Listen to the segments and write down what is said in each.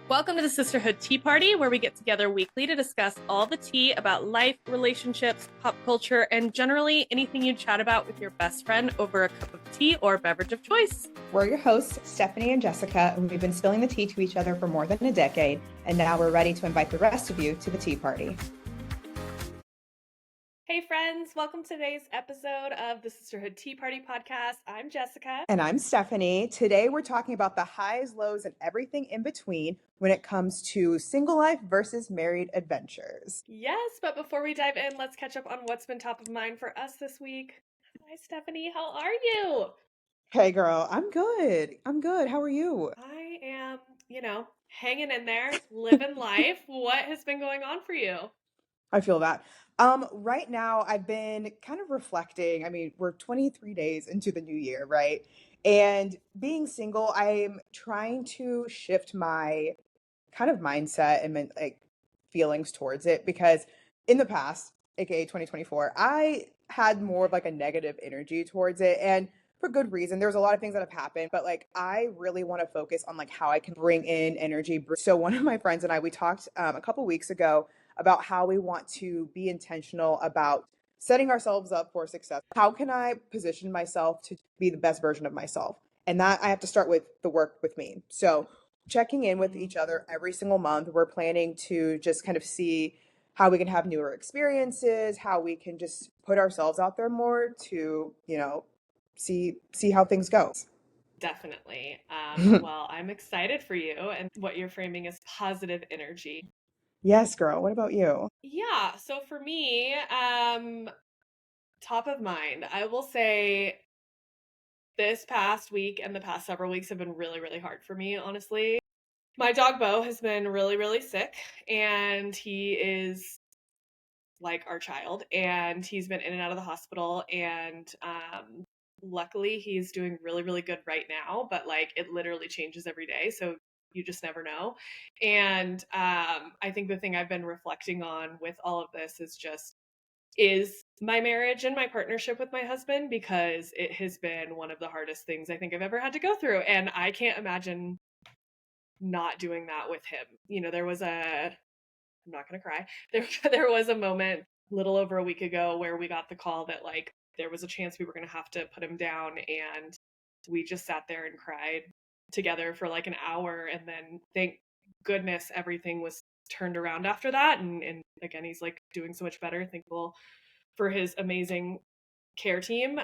Welcome to the Sisterhood Tea Party, where we get together weekly to discuss all the tea about life, relationships, pop culture, and generally anything you chat about with your best friend over a cup of tea or beverage of choice. We're your hosts, Stephanie and Jessica, and we've been spilling the tea to each other for more than a decade, and now we're ready to invite the rest of you to the tea party. Hey friends, welcome to today's episode of the Sisterhood Tea Party podcast. I'm Jessica. And I'm Stephanie. Today we're talking about the highs, lows, and everything in between when it comes to single life versus married adventures. Yes, but before we dive in, let's catch up on what's been top of mind for us this week. Hi Stephanie, how are you? Hey girl, I'm good. How are you? I am, hanging in there, living life. What has been going on for you? I feel that. Right now I've been kind of reflecting. I mean, we're 23 days into the new year, right? And being single, I'm trying to shift my kind of mindset and like feelings towards it because in the past, aka 2024, I had more of like a negative energy towards it and for good reason. There's a lot of things that have happened, but like I really want to focus on like how I can bring in energy. So one of my friends and I, we talked a couple weeks ago about how we want to be intentional about setting ourselves up for success. How can I position myself to be the best version of myself? And that I have to start with the work with me. So checking in with each other every single month. We're planning to just kind of see how we can have newer experiences, how we can just put ourselves out there more to, see how things go. Definitely. Well, I'm excited for you and what you're framing as positive energy. Yes, girl. What about you? Yeah, so for me, top of mind, I will say this past week and the past several weeks have been really, really hard for me, honestly. My dog Bo has been really, really sick, and he is like our child, and he's been in and out of the hospital, and luckily he's doing really, really good right now, but like it literally changes every day, so you just never know. And I think the thing I've been reflecting on with all of this is my marriage and my partnership with my husband, because it has been one of the hardest things I think I've ever had to go through, and I can't imagine not doing that with him. There was I'm not gonna cry. There was a moment a little over a week ago where we got the call that like there was a chance we were gonna have to put him down, and we just sat there and cried together for like an hour, and then thank goodness everything was turned around after that, and again he's like doing so much better. Thankful for his amazing care team.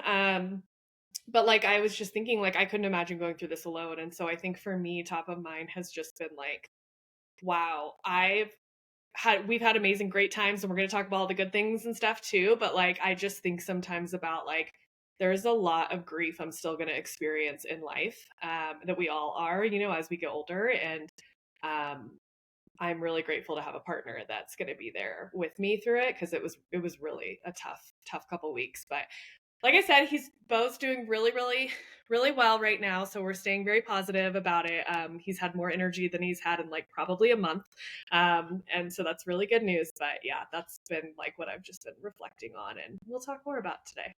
But like I was just thinking like I couldn't imagine going through this alone, and so I think for me top of mind has just been like, wow, we've had amazing great times, and we're going to talk about all the good things and stuff too, but like I just think sometimes about like there's a lot of grief I'm still going to experience in life, that we all are, as we get older, and um I'm really grateful to have a partner that's going to be there with me through it, because it was really a tough couple weeks. But like I said, he's both doing really, really, really well right now. So we're staying very positive about it. He's had more energy than he's had in like probably a month. And so that's really good news. But yeah, that's been like what I've just been reflecting on, and we'll talk more about today.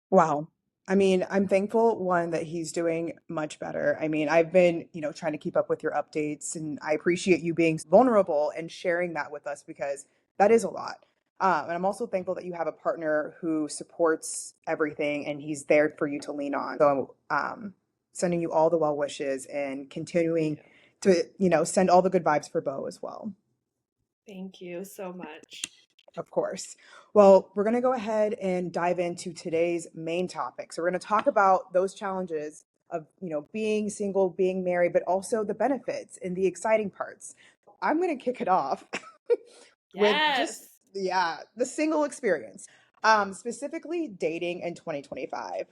Wow. I mean, I'm thankful, one, that he's doing much better. I mean, I've been, trying to keep up with your updates, and I appreciate you being vulnerable and sharing that with us because that is a lot. And I'm also thankful that you have a partner who supports everything and he's there for you to lean on. So, sending you all the well wishes and continuing to, send all the good vibes for Bo as well. Thank you so much. Of course. Well, we're going to go ahead and dive into today's main topic. So we're going to talk about those challenges of, being single, being married, but also the benefits and the exciting parts. I'm going to kick it off with just, Yes. the single experience, specifically dating in 2025.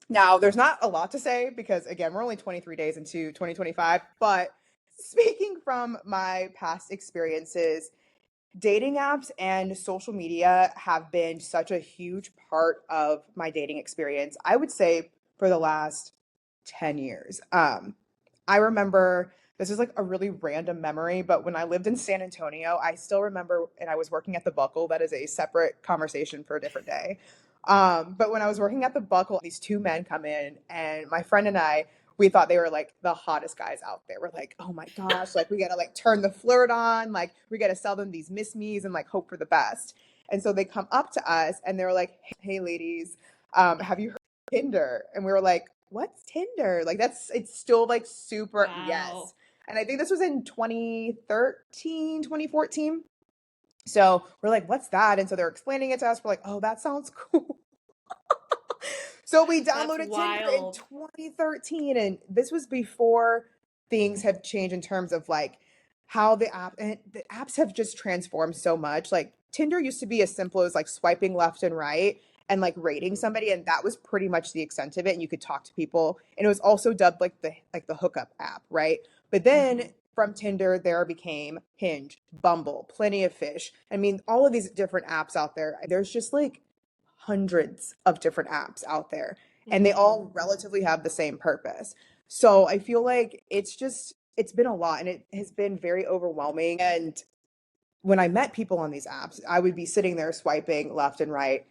Now, there's not a lot to say because, again, we're only 23 days into 2025, but speaking from my past experiences, dating apps and social media have been such a huge part of my dating experience. I would say for the last 10 years. I remember this is like a really random memory, but when I lived in San Antonio, I still remember, and I was working at the Buckle. That is a separate conversation for a different day. But when I was working at the Buckle, these two men come in, and my friend and I we thought they were like the hottest guys out there. We're like, oh my gosh, like we gotta like turn the flirt on, like we gotta sell them these miss me's and like hope for the best. And so they come up to us and they're like, hey ladies, have you heard of Tinder? And we were like, what's Tinder? Like it's still like super, Wow. yes. And I think this was in 2013, 2014. So we're like, what's that? And so they're explaining it to us. We're like, oh, that sounds cool. So we That's downloaded Tinder in wild. 2013, and this was before things have changed in terms of like how the apps have just transformed so much. Like Tinder used to be as simple as like swiping left and right and like rating Mhm. somebody, and that was pretty much the extent of it. And you could talk to people, and it was also dubbed like the hookup app, right? But then Mhm. from Tinder, there became Hinge, Bumble, Plenty of Fish. I mean, all of these different apps out there. There's just like hundreds of different apps out there, and they Mhm. all relatively have the same purpose. So I feel like it's been a lot and it has been very overwhelming. And when I met people on these apps, I would be sitting there swiping left and right,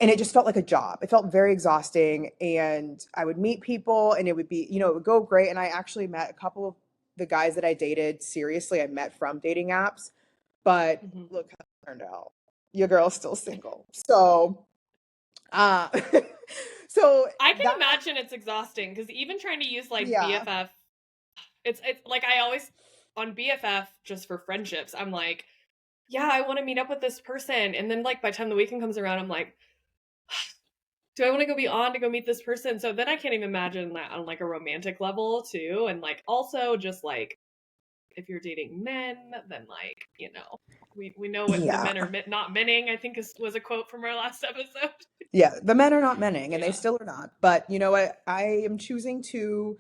and it just felt like a job. It felt very exhausting. And I would meet people and it would be, it would go great. And I actually met a couple of the guys that I dated seriously, I met from dating apps. But Mhm. look how it turned out. Your girl's still single. So uh, so I can that, imagine it's exhausting because even trying to use like yeah, BFF, it's like I always on BFF just for friendships. I'm like, yeah, I want to meet up with this person, and then like by the time the weekend comes around, I'm like, do I want to go be on to go meet this person? So then I can't even imagine that on like a romantic level too, and like also just like if you're dating men, then like we know what the yeah, men are not menning. I think was a quote from our last episode. yeah. The men are not menning, and they Yeah. still are not. But you know what? I am choosing to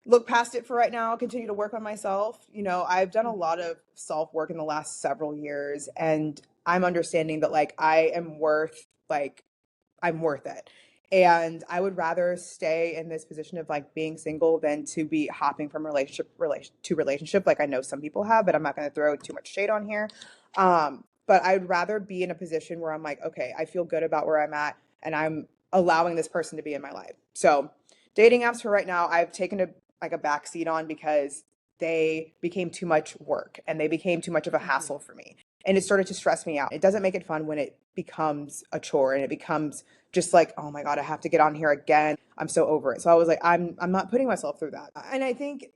look past it for right now. Continue to work on myself. I've done a Mhm. lot of self work in the last several years, and I'm understanding that like I'm worth it. And I would rather stay in this position of like being single than to be hopping from to relationship like I know some people have, but I'm not going to throw too much shade on here. But I'd rather be in a position where I'm like, okay, I feel good about where I'm at and I'm allowing this person to be in my life. So dating apps for right now, I've taken a back seat on because they became too much work and they became too much of a Mhm. hassle for me. And it started to stress me out. It doesn't make it fun when it becomes a chore and it becomes just like, oh my God, I have to get on here again. I'm so over it. So I was like, I'm not putting myself through that. And I think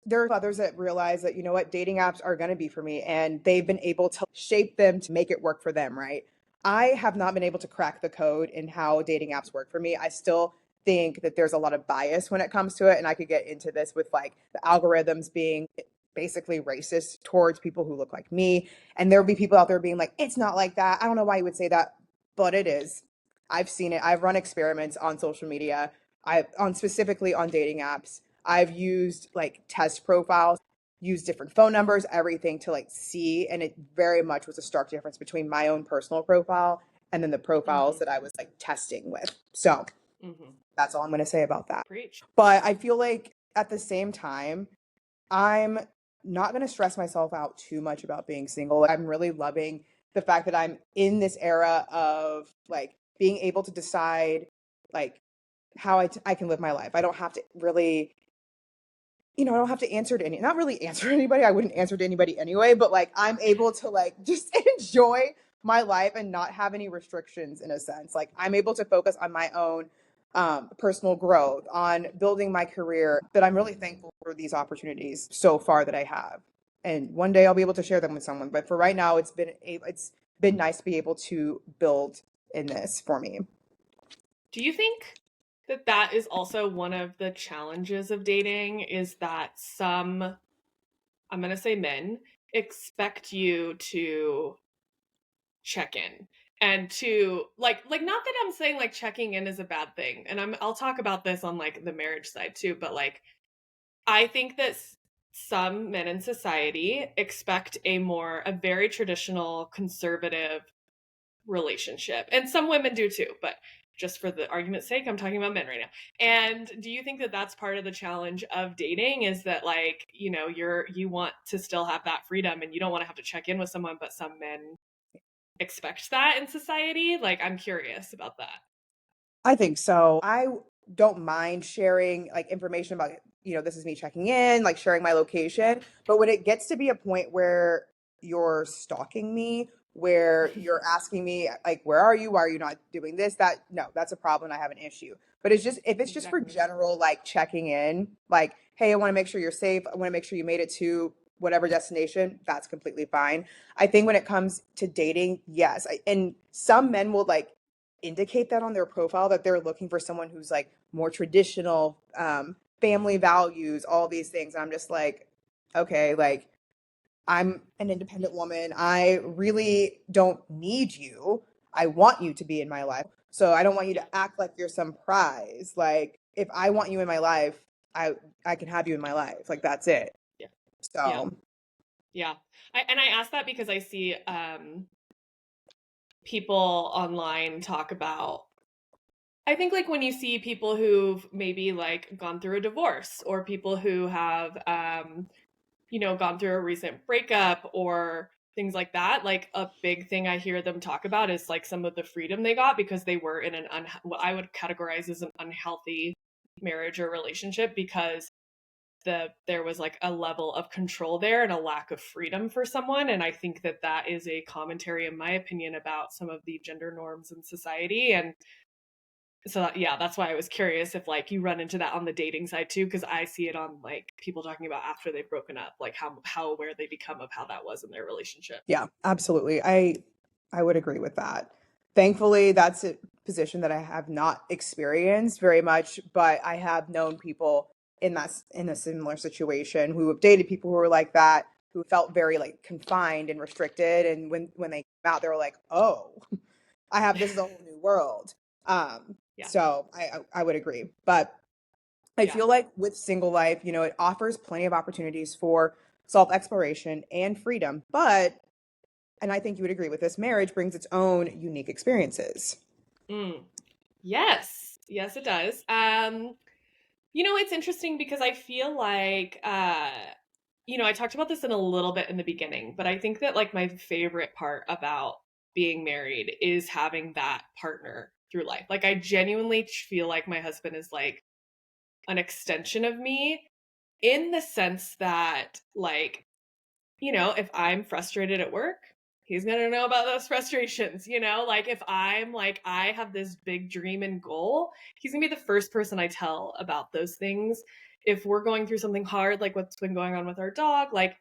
there are others that realize that, you know what, dating apps are gonna be for me and they've been able to shape them to make it work for them, right? I have not been able to crack the code in how dating apps work for me. I still think that there's a lot of bias when it comes to it. And I could get into this with like the algorithms being basically racist towards people who look like me. And there'll be people out there being like, it's not like that. I don't know why you would say that, but it is. I've seen it. I've run experiments on social media. I've on specifically on dating apps. I've used like test profiles, used different phone numbers, everything to like see, and it very much was a stark difference between my own personal profile and then the profiles Mhm. that I was like testing with. So Mhm. that's all I'm going to say about that. Preach. But I feel like at the same time, I'm not going to stress myself out too much about being single. I'm really loving the fact that I'm in this era of like being able to decide like how I can live my life. I don't have to really, I don't have to answer to not really answer to anybody. I wouldn't answer to anybody anyway, but like I'm able to like just enjoy my life and not have any restrictions in a sense. Like I'm able to focus on my own personal growth, on building my career, that I'm really thankful for these opportunities so far that I have. And one day I'll be able to share them with someone. But for right now, it's been nice to be able to build in this for me. Do you think that that is also one of the challenges of dating is that some, I'm going to say men, expect you to check in and to like not that I'm saying like checking in is a bad thing. And I'll talk about this on like the marriage side too, but like I think that some men in society expect a very traditional conservative relationship. And some women do too, but just for the argument's sake, I'm talking about men right now. And do you think that that's part of the challenge of dating is that like, you want to still have that freedom and you don't want to have to check in with someone, but some men expect that in society? Like I'm curious about that. I think so. don't mind sharing like information about, this is me checking in, like sharing my location. But when it gets to be a point where you're stalking me, where you're asking me like, where are you? Why are you not doing this? That no, that's a problem. I have an issue. But it's just if it's just for Exactly. general like checking in, like, hey, I want to make sure you're safe. I want to make sure you made it to whatever destination. That's completely fine. I think when it comes to dating, yes, and some men will like indicate that on their profile that they're looking for someone who's like more traditional, family values, all these things. I'm just like, okay, like I'm an independent woman. I really don't need you. I want you to be in my life. So I don't want you Yeah. to act like you're some prize. Like if I want you in my life, I I can have you in my life. Like that's it. Yeah. Yeah. So Yeah. And I ask that because I see people online talk about, I think like when you see people who've maybe like gone through a divorce, or people who have gone through a recent breakup or things like that, like a big thing I hear them talk about is like some of the freedom they got because they were in what I would categorize as an unhealthy marriage or relationship, because there was like a level of control there and a lack of freedom for someone. And I think that that is a commentary, in my opinion, about some of the gender norms in society. And so yeah, that's why I was curious if like you run into that on the dating side too, because I see it on like people talking about after they've broken up, like how aware they become of how that was in their relationship. yeah, absolutely. I would agree with that. Thankfully, that's a position that I have not experienced very much, but I have known people in a similar situation who have dated people who were like that, who felt very like confined and restricted, and when they came out, they were like, "Oh, I have this is a whole new world." Yeah. So I would agree, but I Yeah. feel like with single life, it offers plenty of opportunities for self exploration and freedom, but and I think you would agree with this, marriage brings its own unique experiences. Mm. Yes. Yes, it does. It's interesting because I feel like I talked about this in a little bit in the beginning, but I think that like my favorite part about being married is having that partner through life. Like I genuinely feel like my husband is like an extension of me, in the sense that like, if I'm frustrated at work, he's going to know about those frustrations, like if I'm like I have this big dream and goal, he's going to be the first person I tell about those things. If we're going through something hard, like what's been going on with our dog, like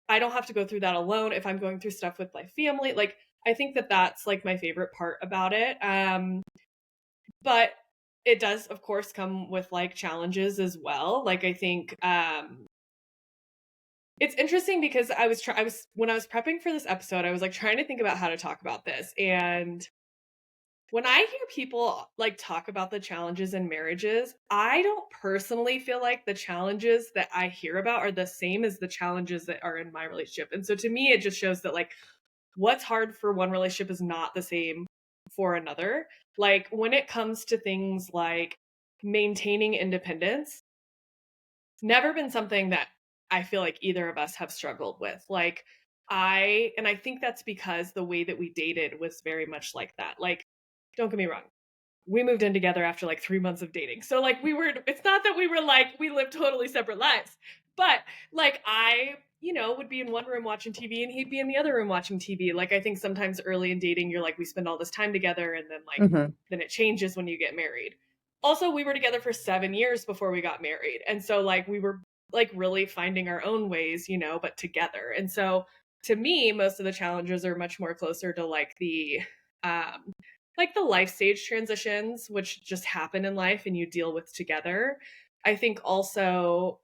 I don't have to go through that alone. If I'm going through stuff with my family, like I think that that's like my favorite part about it. But it does of course come with like challenges as well. Like I think it's interesting because I was when I was prepping for this episode, I was like trying to think about how to talk about this. And when I hear people like talk about the challenges in marriages, I don't personally feel like the challenges that I hear about are the same as the challenges that are in my relationship. And so to me, it just shows that like what's hard for one relationship is not the same for another. Like when it comes to things like maintaining independence, never been something that I feel like either of us have struggled with. Like I think that's because the way that we dated was very much like that. Like don't get me wrong, we moved in together after like 3 months of dating. So like it's not that we were like we lived totally separate lives. But like I would be in one room watching TV and he'd be in the other room watching TV. Like I think sometimes early in dating you're like we spend all this time together, and then like Hmm. then it changes when you get married. Also, we were together for 7 years before we got married. And so like we were like really finding our own ways, but together. And so to me, most of the challenges are much more closer to um like the life stage transitions, which just happen in life and you deal with together. I think also,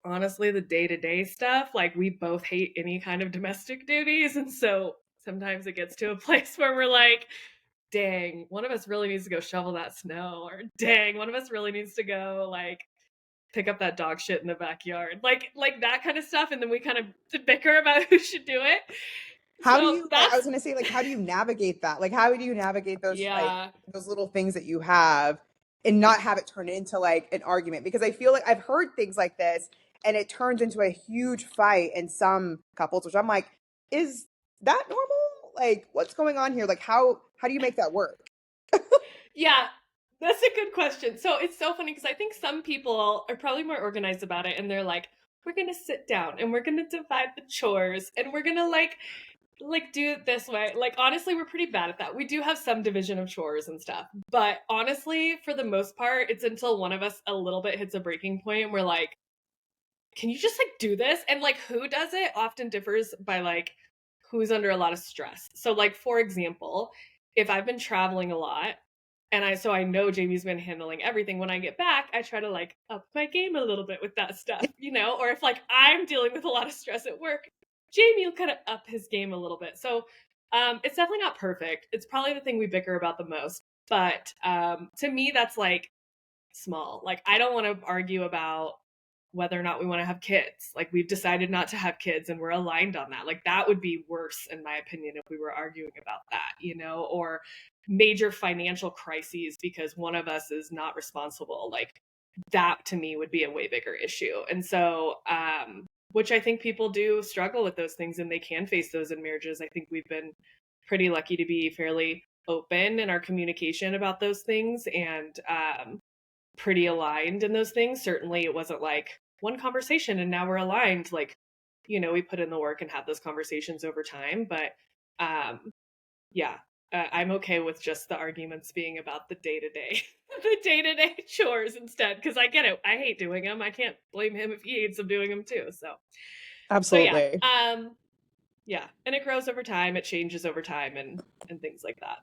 honestly, the day to day stuff, like we both hate any kind of domestic duties. And so sometimes it gets to a place where we're like, dang, one of us really needs to go shovel that snow, or dang, one of us really needs to go like pick up that dog shit in the backyard. Like that kind of stuff. And then we kind of bicker about who should do it. How do So you like I that's was gonna say, like, how do you navigate that? Like how do you navigate yeah. those little things that you have and not have it turn into like an argument? Because I feel like I've heard things like this and it turns into a huge fight in some couples, which I'm like, is that normal? Like what's going on here? Like how do you make that work? Yeah. That's a good question. So it's so funny because I think some people are probably more organized about it and they're like, we're gonna sit down and we're gonna divide the chores and we're gonna like do it this way. Like honestly, we're pretty bad at that. We do have some division of chores and stuff. But honestly, for the most part, it's until one of us a little bit hits a breaking point and we're like, can you just like do this? And like who does it often differs by like who's under a lot of stress. So like for example, if I've been traveling a lot and I know Jamie's been handling everything, when I get back, I try to like up my game a little bit with that stuff, you know? Or if like I'm dealing with a lot of stress at work, Jamie will kind of up his game a little bit. So it's definitely not perfect. It's probably the thing we bicker about the most. But to me, that's like small. Like I don't want to argue about whether or not we want to have kids. Like we've decided not to have kids and we're aligned on that. Like that would be worse in my opinion if we were arguing about that, you know, or major financial crises because one of us is not responsible. Like that to me would be a way bigger issue. And so which I think people do struggle with those things and they can face those in marriages. I think we've been pretty lucky to be fairly open in our communication about those things and pretty aligned in those things. Certainly it wasn't like one conversation and now we're aligned. Like, you know, we put in the work and had those conversations over time. But yeah, I'm okay with just the arguments being about the day to day, the day to day chores instead. Because I get it. I hate doing them. I can't blame him if he hates them doing them too. So yeah, Absolutely. yeah, and it grows over time. It changes over time, and things like that.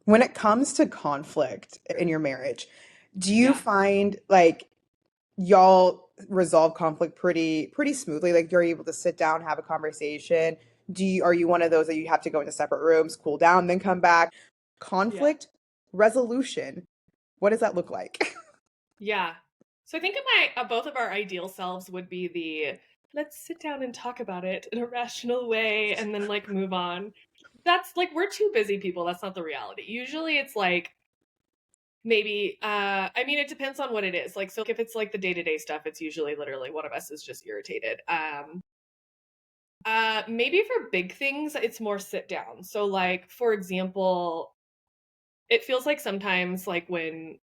When it comes to conflict in your marriage, do you Yeah, find like y'all resolve conflict pretty smoothly? Like you're able to sit down, have a conversation. Are you one of those that you have to go into separate rooms, cool down, then come back? yeah. Conflict resolution. What does that look like? Yeah. So I think of my both of our ideal selves would be the let's sit down and talk about it in a rational way and then like move on. That's like we're too busy people. That's not the reality. Usually it's like maybe I mean it depends on what it is. Like so if it's like the day-to-day stuff, it's usually literally one of us is just irritated. Maybe for big things it's more sit down. So like for example, it feels like sometimes like when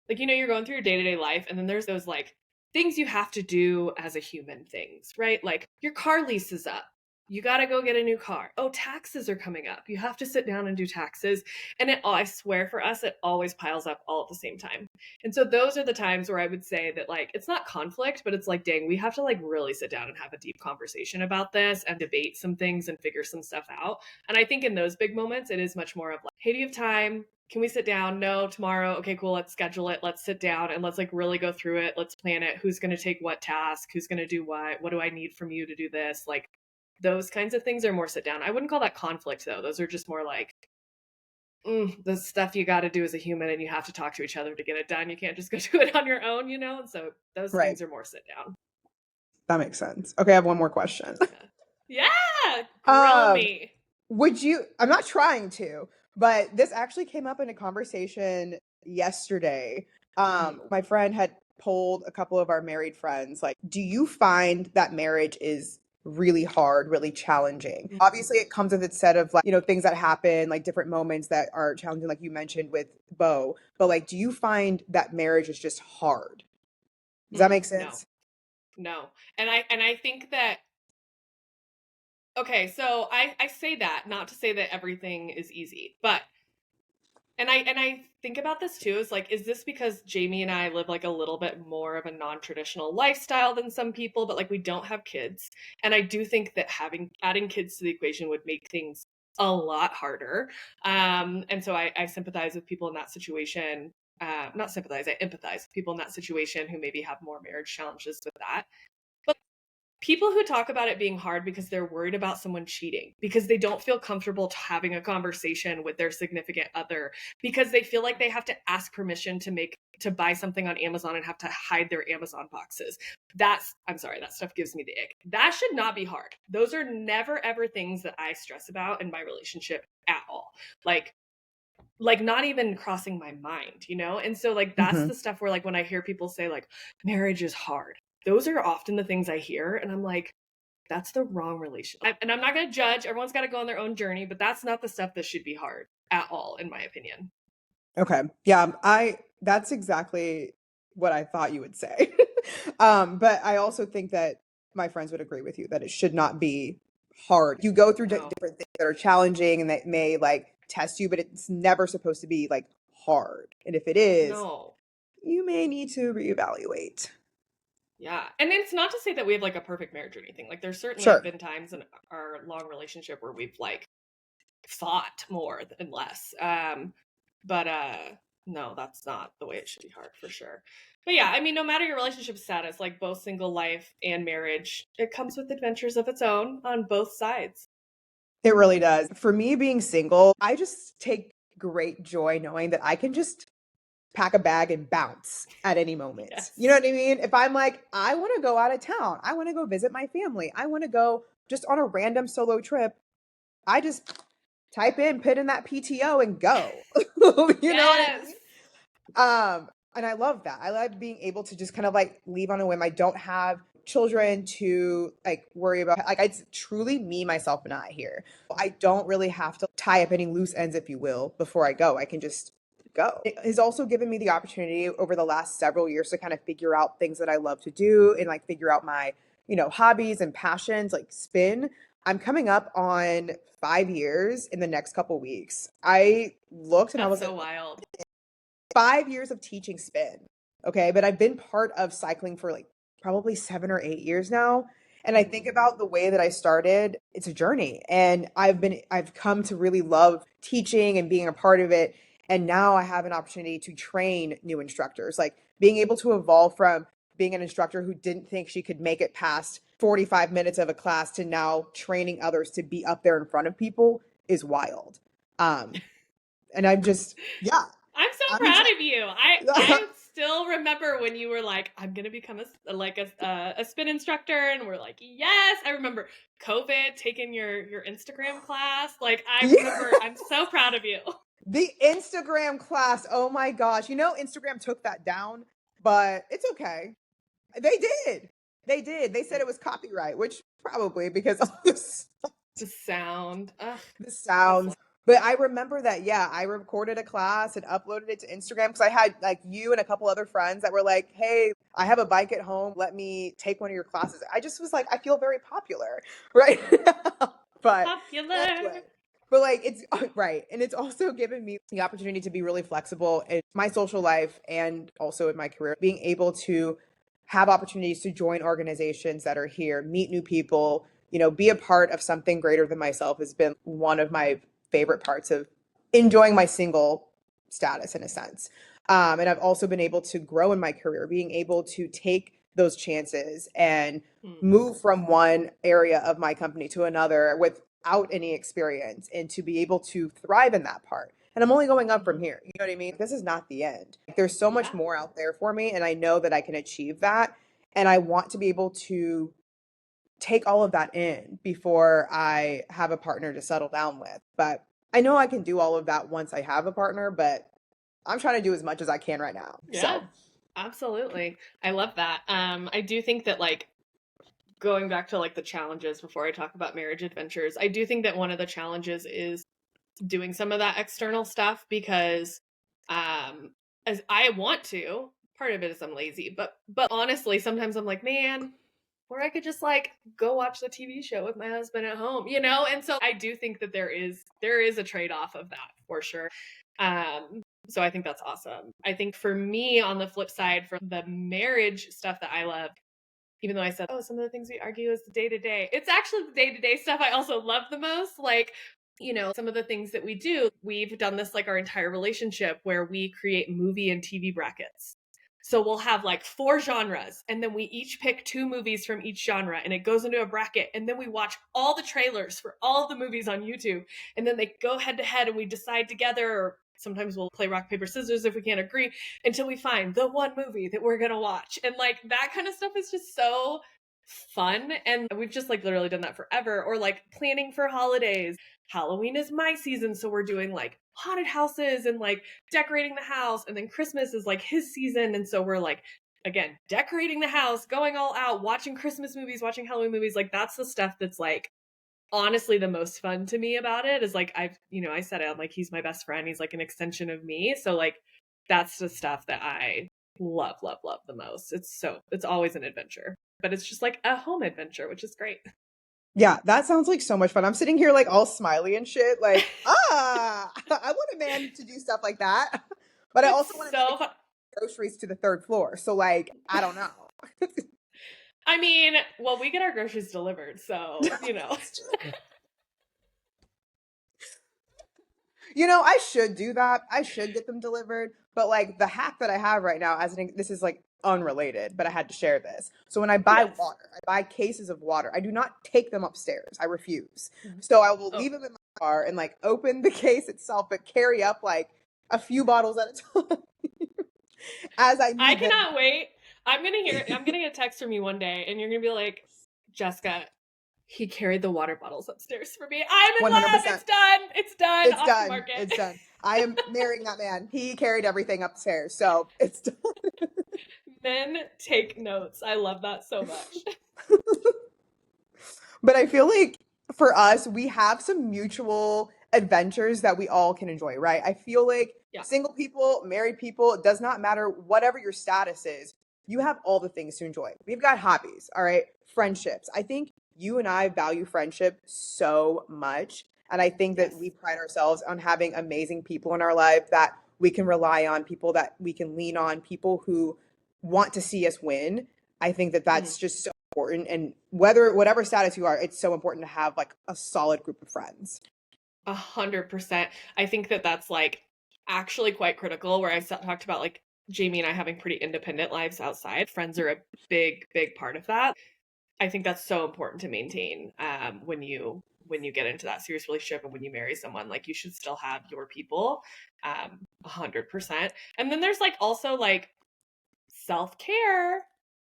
like you know you're going through your day-to-day life and then there's those like things you have to do as a human things, right? Like your car lease is up, you got to go get a new car. Oh, taxes are coming up, you have to sit down and do taxes. And it, I swear for us it always piles up all at the same time. And so those are the times where I would say that like it's not conflict but it's like dang we have to like really sit down and have a deep conversation about this and debate some things and figure some stuff out. And I think in those big moments it is much more of like hey do you have time, can we sit down? No, tomorrow. Okay, cool. Let's schedule it. Let's sit down and let's like really go through it. Let's plan it. Who's going to take what task? Who's going to do what? What do I need from you to do this? Like those kinds of things are more sit down. I wouldn't call that conflict though. Those are just more like the stuff you got to do as a human and you have to talk to each other to get it done. You can't just go do it on your own, you know? And so those Right. things are more sit down. That makes sense. Okay, I have one more question. Yeah. Yeah. Grill Um, me. would you, I'm not trying to, but this actually came up in a conversation yesterday. Mm, My friend had polled a couple of our married friends, like, do you find that marriage is really hard, really challenging? mm, Obviously, it comes with its set of like, things that happen, like different moments that are challenging, like you mentioned with Bo. But like, do you find that marriage is just hard? Does that make no, sense? no. And I think that okay, so I say that not to say that everything is easy, but and I think about this too is like is this because Jamie and I live like a little bit more of a non-traditional lifestyle than some people but like we don't have kids, and I do think that having adding kids to the equation would make things a lot harder. And so I sympathize with people in that situation. Not sympathize, I empathize with people in that situation who maybe have more marriage challenges with that. People who talk about it being hard because they're worried about someone cheating, because they don't feel comfortable having a conversation with their significant other, because they feel like they have to ask permission to buy something on Amazon and have to hide their Amazon boxes. That's I'm sorry, that stuff gives me the ick. That should not be hard. Those are never ever things that I stress about in my relationship at all. Like not even crossing my mind, you know? And so like that's Hmm. the stuff where like when I hear people say like marriage is hard, those are often the things I hear and I'm like that's the wrong relationship. And I'm not going to judge. Everyone's got to go on their own journey, but that's not the stuff that should be hard at all in my opinion. Okay. Yeah, that's exactly what I thought you would say. But I also think that my friends would agree with you that it should not be hard. You go through No, different things that are challenging and that may like test you, but it's never supposed to be like hard. And if it is, no. you may need to reevaluate. Yeah. And it's not to say that we have like a perfect marriage or anything. Like there's certainly have Sure. been times in our long relationship where we've like fought more than less. But no, that's not the way it should be hard for sure. But yeah, I mean, no matter your relationship status, like both single life and marriage, it comes with adventures of its own on both sides. It really does. For me being single, I just take great joy knowing that I can just pack a bag and bounce at any moment. You know Yes. what I mean? If I'm like, I want to go out of town, I want to go visit my family, I want to go just on a random solo trip, I just type in, put in that PTO and go. You know what I Yes. mean? And I love that. I love being able to just kind of like leave on a whim. I don't have children to like worry about. Like it's truly me, myself, and I here. I don't really have to tie up any loose ends, if you will, before I go. I can just go. It has also given me the opportunity over the last several years to kind of figure out things that I love to do and like figure out my, hobbies and passions, like spin. I'm coming up on 5 years in the next couple weeks. I looked and I That's was so like, wild. 5 years of teaching spin. Okay. But I've been part of cycling for like probably 7 or 8 years now. And I think Mhm. about the way that I started, it's a journey. And I've come to really love teaching and being a part of it. And now I have an opportunity to train new instructors, like being able to evolve from being an instructor who didn't think she could make it past 45 minutes of a class to now training others to be up there in front of people is wild. Um, and I'm just, yeah, I'm so I'm proud excited. of you. I still remember when you were like, "I'm gonna become a spin instructor," and we're like, "Yes!" I remember COVID taking your Instagram class. Like, I Yeah. remember. I'm so proud of you. The Instagram class. Oh my gosh. Instagram took that down, but it's okay. They did. They did. They said it was copyright, which probably because of The sound. Ugh, the that's sounds. But I remember that, yeah, I recorded a class and uploaded it to Instagram because I had like you and a couple other friends that were like, hey, I have a bike at home. Let me take one of your classes. I just was like, I feel very popular right now. But popular. anyway, but like it's right. And it's also given me the opportunity to be really flexible in my social life and also in my career, being able to have opportunities to join organizations that are here, meet new people, be a part of something greater than myself has been one of my favorite parts of enjoying my single status in a sense. And I've also been able to grow in my career, being able to take those chances and Hmm. move from one area of my company to another without any experience and to be able to thrive in that part. And I'm only going up from Mhm. here. You know what I mean? This is not the end. There's so much Yeah. more out there for me, and I know that I can achieve that. And I want to be able to take all of that in before I have a partner to settle down with. But I know I can do all of that once I have a partner, but I'm trying to do as much as I can right now. Yeah. So, Absolutely. I love that. I do think that like going back to like the challenges before I talk about marriage adventures, I do think that one of the challenges is doing some of that external stuff because um as I want to, part of it is I'm lazy, but honestly, sometimes I'm like, man, or I could just like go watch the TV show with my husband at home, you know? And so I do think that there is a trade-off of that for sure. So I think that's awesome. I think for me on the flip side for the marriage stuff that I love, even though I said, oh, some of the things we argue is the day to day, it's actually the day to day stuff I also love the most. Like, some of the things that we do, we've done this like our entire relationship where we create movie and TV brackets. So we'll have like four genres, and then we each pick two movies from each genre, and it goes into a bracket. And then we watch all the trailers for all of the movies on YouTube, and then they go head to head, and we decide together. Or sometimes we'll play rock paper scissors if we can't agree until we find the one movie that we're gonna watch. And like that kind of stuff is just so fun. And we've just like literally done that forever. Or like planning for holidays. Halloween is my season, so we're doing like haunted houses and like decorating the house. And then Christmas is like his season. And so we're like, again, decorating the house, going all out, watching Christmas movies, watching Halloween movies. Like that's the stuff that's like honestly the most fun to me about it is like I said it, I'm like he's my best friend. He's like an extension of me. So like that's the stuff that I love, love, love the most. It's always an adventure. But it's just like a home adventure, which is great. Yeah, that sounds like so much fun. I'm sitting here like all smiley and shit, like, I want a man to do stuff like that. But I It's also want a man to so carry fun. groceries to the third floor. So like, I don't know. I mean, well, we get our groceries delivered, so It's true. You know, I should do that. I should get them delivered. But like the hack that I have right now, this is like unrelated, but I had to share this. So when I buy Yes. water, I buy cases of water. I do not take them upstairs. I refuse. So I will Oh, leave them in my car and like open the case itself, but carry up like a few bottles at a time as I I need them. cannot wait. I'm gonna get a text from you one day, and you're gonna be like, Jessica, he carried the water bottles upstairs for me. I'm in love. 100%. It's done. It's done. It's Off the done. market. It's done. I am marrying that man. He carried everything upstairs. So it's done. Men take notes. I love that so much. But I feel like for us, we have some mutual adventures that we all can enjoy, right? I feel like Yeah. single people, married people, it does not matter whatever your status is, you have all the things to enjoy. We've got hobbies, all right? Friendships. I think you and I value friendship so much. And I think that we Yes. pride ourselves on having amazing people in our life that we can rely on, people that we can lean on, people who want to see us win. I think that Mhm. that's just so important. And whatever status you are, it's so important to have like a solid group of friends. 100%. I think that that's like actually quite critical. Where talked about like Jamie and I having pretty independent lives outside. Friends are a big, big part of that. I think that's so important to maintain when you get into that serious relationship and when you marry someone. Like you should still have your people, 100%. And then there's like also like self care.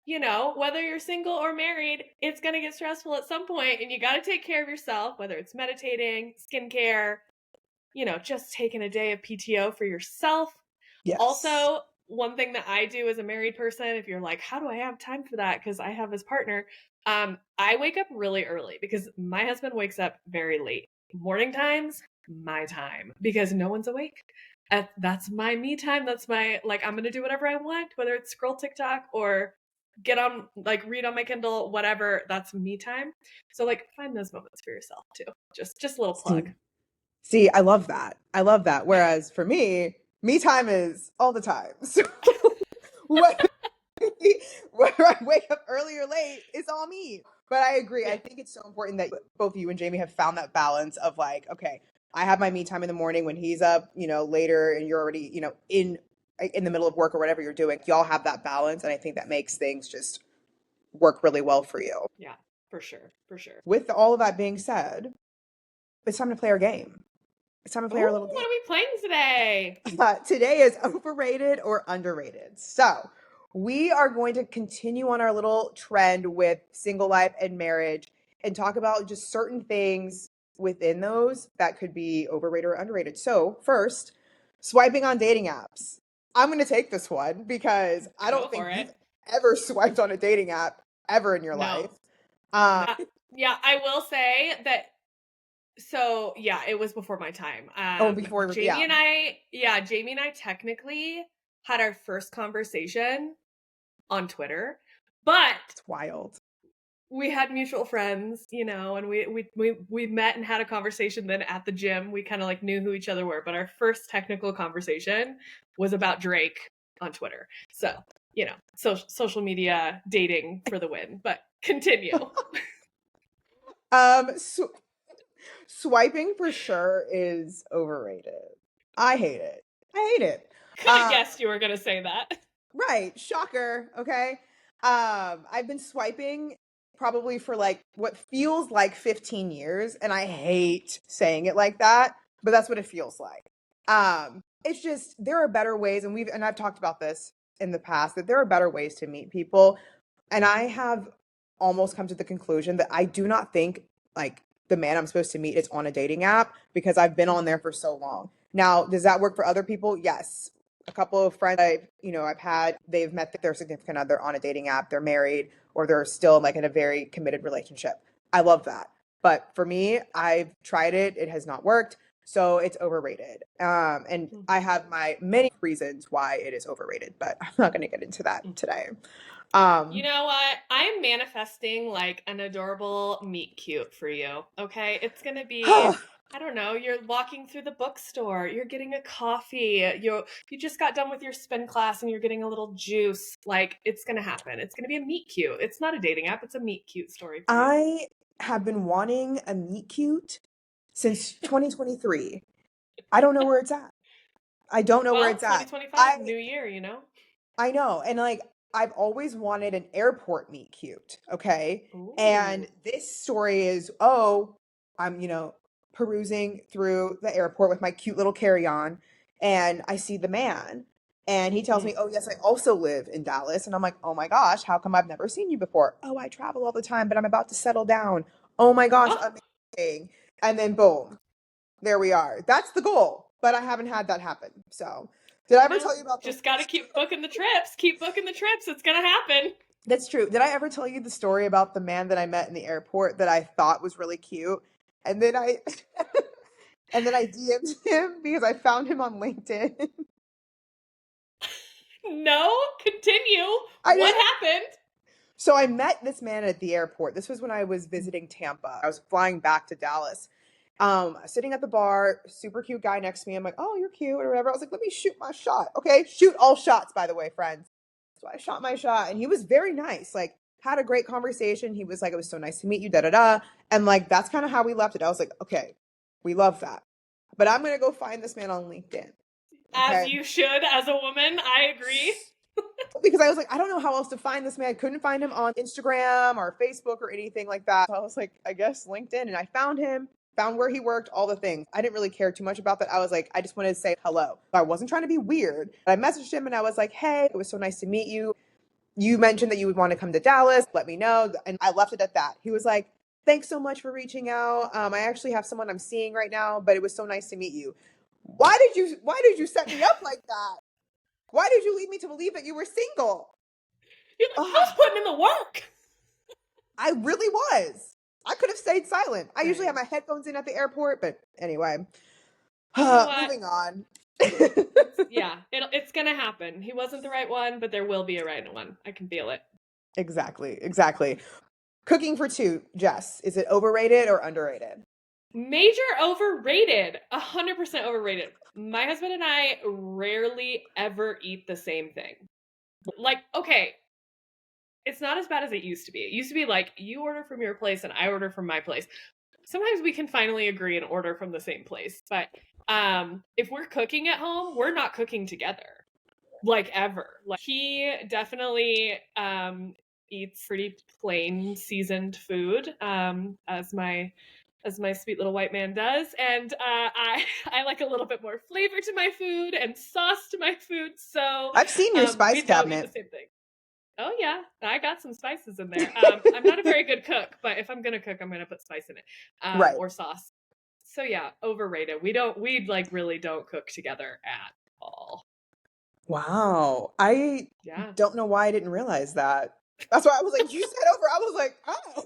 Whether you're single or married, it's gonna get stressful at some point, and you got to take care of yourself. Whether it's meditating, skincare, just taking a day of PTO for yourself. Yes. Also, one thing that I do as a married person, if you're like, how do I have time for that? Because I have this partner, I wake up really early because my husband wakes up very late. Morning times, my time, because no one's awake. That's my me time. That's my, like, I'm going to do whatever I want, whether it's scroll TikTok or get on, like, read on my Kindle, whatever. That's me time. So, like, find those moments for yourself too. Just a little plug. See, see, I love that. I love that. Whereas for me time is all the time. So whether, whether I wake up early or late, it's all me. But I agree. I Yeah. think it's so important that both you and Jamie have found that balance of like, okay, I have my me time in the morning when he's up, later and you're already, in the middle of work or whatever you're doing. Y'all have that balance. And I think that makes things just work really well for you. Yeah, for sure. For sure. With all of that being said, it's time to play our game. It's time to play our Oh, little what game. are we playing today? Today is overrated or underrated. So we are going to continue on our little trend with single life and marriage and talk about just certain things within those that could be overrated or underrated. So first, swiping on dating apps. I'm going to take this one because I Go don't for think it. you've ever swiped on a dating app ever in your No. life. Um, That yeah, I will say that so yeah, it was before my time. oh, before, yeah, Jamie and I technically had our first conversation on Twitter, but it's wild. we had mutual friends, and we met and had a conversation then at the gym. We kind of like knew who each other were, but our first technical conversation was about Drake on Twitter. So, social media dating for the win, but continue. So swiping for sure is overrated. I hate it. I hate it. Could have Uh, guessed you were going to say that. right. Shocker. Okay. I've been swiping probably for like what feels like 15 years, and I hate saying it like that, but that's what it feels like. It's just there are better ways, and I've talked about this in the past that there are better ways to meet people. And I have almost come to the conclusion that I do not think like the man I'm supposed to meet is on a dating app because I've been on there for so long. Now, does that work for other people? Yes. A couple of friends I've had, they've met their significant other on a dating app, they're married, or they're still like in a very committed relationship. I love that. But for me, I've tried it. It has not worked. So it's overrated. And I have my many reasons why it is overrated, but I'm not going to get into that today. You Um, know what? I'm manifesting like an adorable meet cute for you. Okay. It's going to be, I don't know, you're walking through the bookstore, you're getting a coffee, you just got done with your spin class and you're getting a little juice. Like it's going to happen. It's going to be a meet cute. It's not a dating app, it's a meet cute story for you. I have been wanting a meet cute since 2023. I don't know where it's at. I don't know where Well, it's at. 2025, I new year, you know? I know. And like I've always wanted an airport meet cute, okay? And Ooh. this story is, oh, I'm, perusing through the airport with my cute little carry-on and I see the man and he tells Mm. me, "Oh, yes, I also live in Dallas." And I'm like, "Oh my gosh, how come I've never seen you before?" "Oh, I travel all the time, but I'm about to settle down." "Oh my gosh, Oh, amazing." And then boom, there we are. That's the goal, but I haven't had that happen. So, did I you ever know, tell you about the just got to keep booking the trips. Keep booking the trips. It's going to happen. That's true. Did I ever tell you the story about the man that I met in the airport that I thought was really cute? And then I and then I DM'd him because I found him on LinkedIn. No, continue. I What didn't. happened? So I met this man at the airport. This was when I was visiting Tampa. I was flying back to Dallas. Sitting at the bar, super cute guy next to me. I'm like, "Oh, you're cute," or whatever. I was like, "Let me shoot my shot." Okay, shoot all shots, by the way, friends. So I shot my shot, and he was very nice. Like, had a great conversation. He was like, "It was so nice to meet you." Da da da. And like, that's kind of how we left it. I was like, "Okay, we love that," but I'm gonna go find this man on LinkedIn. As Okay. you should, as a woman, I agree. Because I was like, I don't know how else to find this man. I couldn't find him on Instagram or Facebook or anything like that. So I was like, I guess LinkedIn. And I found him, found where he worked, all the things. I didn't really care too much about that. I was like, I just wanted to say hello. I wasn't trying to be weird. I messaged him and I was like, "Hey, it was so nice to meet you. You mentioned that you would want to come to Dallas. Let me know." And I left it at that. He was like, "Thanks so much for reaching out. I actually have someone I'm seeing right now, but it was so nice to meet you." Why did you set me up like that? Why did you lead me to believe that you were single? You're like, I was Ugh. putting in the work. I really was. I could have stayed silent. I usually have Dang. my headphones in at the airport, but anyway, You know what? moving on. It's gonna happen. He wasn't the right one, but there will be a right one. I can feel it. Exactly, exactly. Cooking for two, Jess, is it overrated or underrated? Major overrated. 100% overrated. My husband and I rarely ever eat the same thing. Like, okay, it's not as bad as it used to be. It used to be like you order from your place and I order from my place. Sometimes we can finally agree and order from the same place, but if we're cooking at home, we're not cooking together like ever. Like he definitely eats pretty plain seasoned food as my sweet little white man does, and I like a little bit more flavor to my food and sauce to my food, so I've seen your we spice don't eat the cabinet. same thing. Oh yeah, I got some spices in there. I'm not a very good cook, but if I'm gonna cook, I'm gonna put spice in it, Right. or sauce. So yeah, overrated. We like really don't cook together at all. Wow. I Yeah. don't know why I didn't realize that. That's why I was like, you said over. I was like, oh.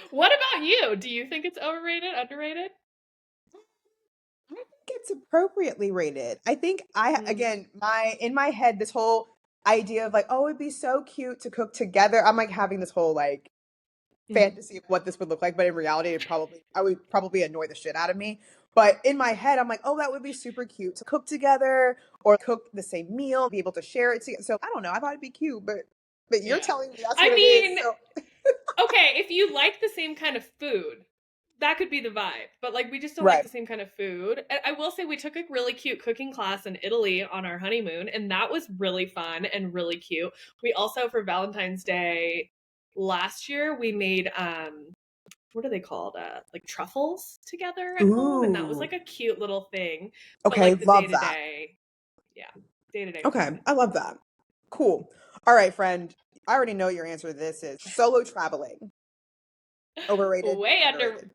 What about you? Do you think it's overrated, underrated? I think it's appropriately rated. I think I Mm, again my in my head this whole idea of like, oh, it'd be so cute to cook together. I'm like having this whole like mm. fantasy of what this would look like, but in reality, I would probably annoy the shit out of me. But in my head, I'm like, oh, that would be super cute to cook together or cook the same meal, be able to share it together. So I don't know. I thought it'd be cute, but you're Yeah. telling me that's what I it is. mean, So okay, if you like the same kind of food, that could be the vibe. But like we just don't like right. the same kind of food. I will say we took a really cute cooking class in Italy on our honeymoon, and that was really fun and really cute. We also for Valentine's Day last year we made what are they called? Like truffles together at home, and that was Ooh. like a cute little thing. But Okay, like the day love to that. day, yeah, day to day was Okay, fine. I love that. Cool. All right, friend. I already know your answer to this is solo traveling. Overrated, way under underrated.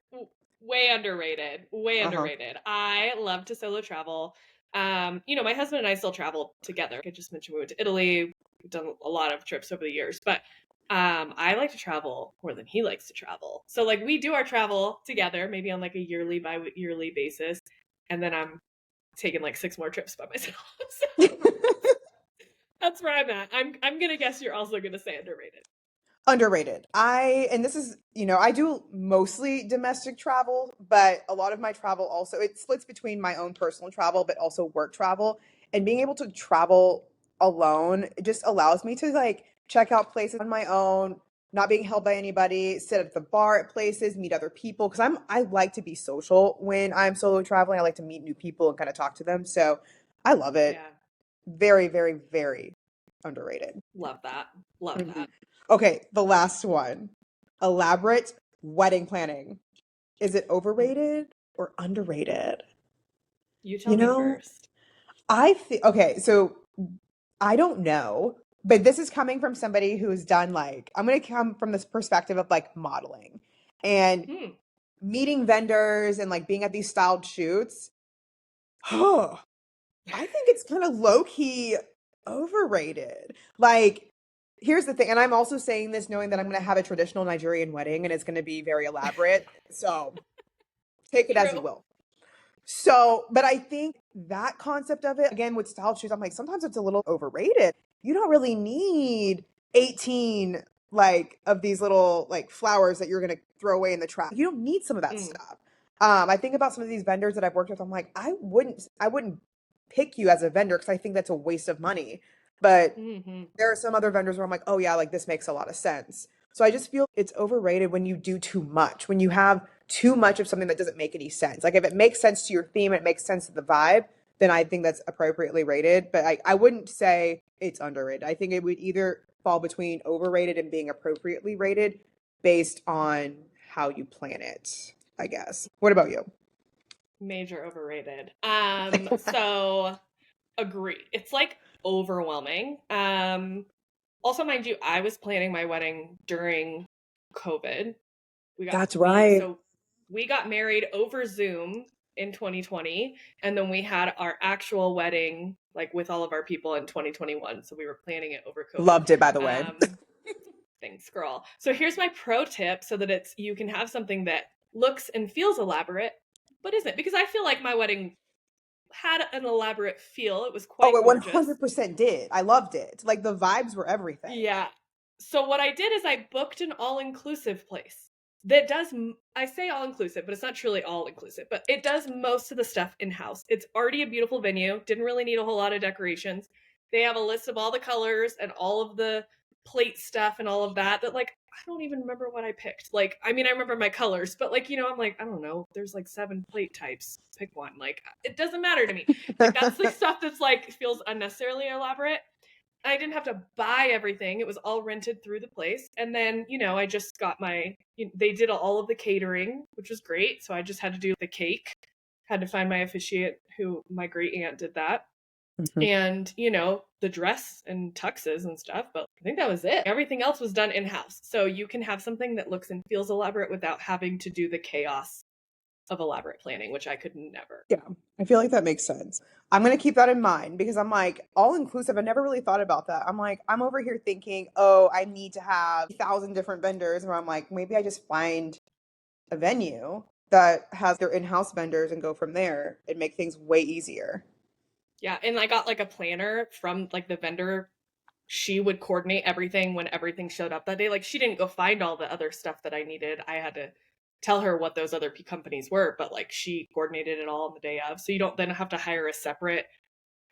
way underrated, way Uh-huh. underrated. I love to solo travel. My husband and I still travel together. I just mentioned we went to Italy. We've done a lot of trips over the years, but I like to travel more than he likes to travel. So like we do our travel together, maybe on like a yearly, bi-yearly basis, and then I'm taking like 6 more trips by myself. So that's where I'm at. I'm gonna guess you're also gonna say underrated. Underrated. And this is, I do mostly domestic travel, but a lot of my travel also, it splits between my own personal travel, but also work travel. And being able to travel alone, it just allows me to like check out places on my own, not being held by anybody, sit at the bar at places, meet other people. Cause I like to be social when I'm solo traveling. I like to meet new people and kind of talk to them. So I love it. Yeah, Very, very, very underrated. love that. Love Mhm. that. Okay, the last one. Elaborate wedding planning. Is it Mm. overrated or underrated? You tell You me know, first. I think, okay, so I don't know, but this is coming from somebody who has done like, I'm going to come from this perspective of like modeling and Hmm. meeting vendors and like being at these styled shoots. Oh, I think it's kind of low key overrated. Like, here's the thing, and I'm also saying this knowing that I'm going to have a traditional Nigerian wedding and it's going to be very elaborate. So take it as you True. will. So, but I think that concept of it, again, with style shoes, I'm like, sometimes it's a little overrated. You don't really need 18 like of these little like flowers that you're gonna throw away in the trash. You don't need some of that Mm. stuff. I think about some of these vendors that I've worked with. I'm like, I wouldn't pick you as a vendor because I think that's a waste of money. But Hmm. there are some other vendors where I'm like, oh yeah, like this makes a lot of sense. So I just feel it's overrated when you do too much, when you have too much of something that doesn't make any sense. Like if it makes sense to your theme, it makes sense to the vibe, then I think that's appropriately rated. But I wouldn't say it's underrated. I think it would either fall between overrated and being appropriately rated based on how you plan it, I guess. What about you? Major overrated. So agree. It's like overwhelming. Also, mind you, I was planning my wedding during COVID. We got That's we right. so we got married over Zoom in 2020, and then we had our actual wedding like with all of our people in 2021. So we were planning it over COVID. Loved it, by the way. Um, Thanks, girl. So here's my pro tip so that it's you can have something that looks and feels elaborate, but isn't because I feel like my wedding had an elaborate feel. It was Oh, quite it gorgeous. 100% did. I loved it. Like the vibes were everything. Yeah. So what I did is I booked an all-inclusive place that does I say all-inclusive, but it's not truly all-inclusive, but it does most of the stuff in-house. It's already a beautiful venue, didn't really need a whole lot of decorations. They have a list of all the colors and all of the plate stuff and all of that like I don't even remember what I picked. Like I mean I remember my colors, but like I'm like I don't know, there's like 7 plate types. Pick one. Like it doesn't matter to me. Like that's the stuff that's like feels unnecessarily elaborate. I didn't have to buy everything. It was all rented through the place. And then, I just got they did all of the catering, which was great. So I just had to do the cake, had to find my officiant who my great aunt did that. Mhm. And, the dress and tuxes and stuff. But I think that was it. Everything else was done in house. So you can have something that looks and feels elaborate without having to do the chaos of elaborate planning, which I could never. Yeah, I feel like that makes sense. I'm gonna keep that in mind because I'm like all inclusive. I never really thought about that. I'm like, I'm over here thinking, oh, I need to have 1,000 different vendors, where I'm like, maybe I just find a venue that has their in-house vendors and go from there and make things way easier. Yeah. And I got like a planner from like the vendor. She would coordinate everything when everything showed up that day. Like she didn't go find all the other stuff that I needed. I had to tell her what those other companies were, but like she coordinated it all on the day of. So you don't then have to hire a separate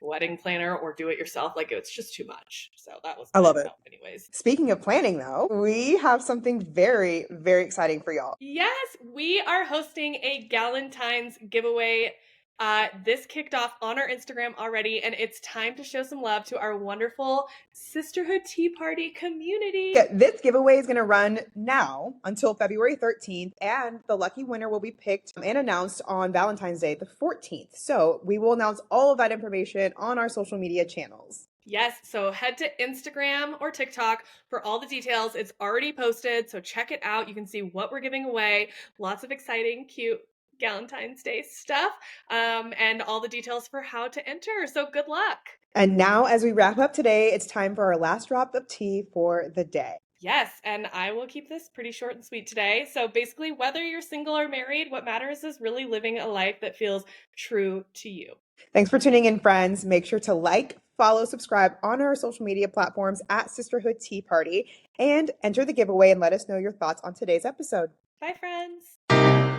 wedding planner or do it yourself. Like it's just too much. So that was I my love it. no, anyways. Speaking of planning, though, we have something very, very exciting for y'all. Yes, we are hosting a Galentine's giveaway. This kicked off on our Instagram already, and it's time to show some love to our wonderful Sisterhood Tea Party community. Yeah, this giveaway is going to run now until February 13th, and the lucky winner will be picked and announced on Valentine's Day, the 14th. So we will announce all of that information on our social media channels. Yes, so head to Instagram or TikTok for all the details. It's already posted, so check it out. You can see what we're giving away. Lots of exciting, cute Galentine's Day stuff, and all the details for how to enter. So good luck. And now, as we wrap up today, it's time for our last drop of tea for the day. Yes, and I will keep this pretty short and sweet today. So basically, whether you're single or married, what matters is really living a life that feels true to you. Thanks for tuning in, friends. Make sure to like, follow, subscribe on our social media platforms at Sisterhood Tea Party, and enter the giveaway and let us know your thoughts on today's episode. Bye, friends.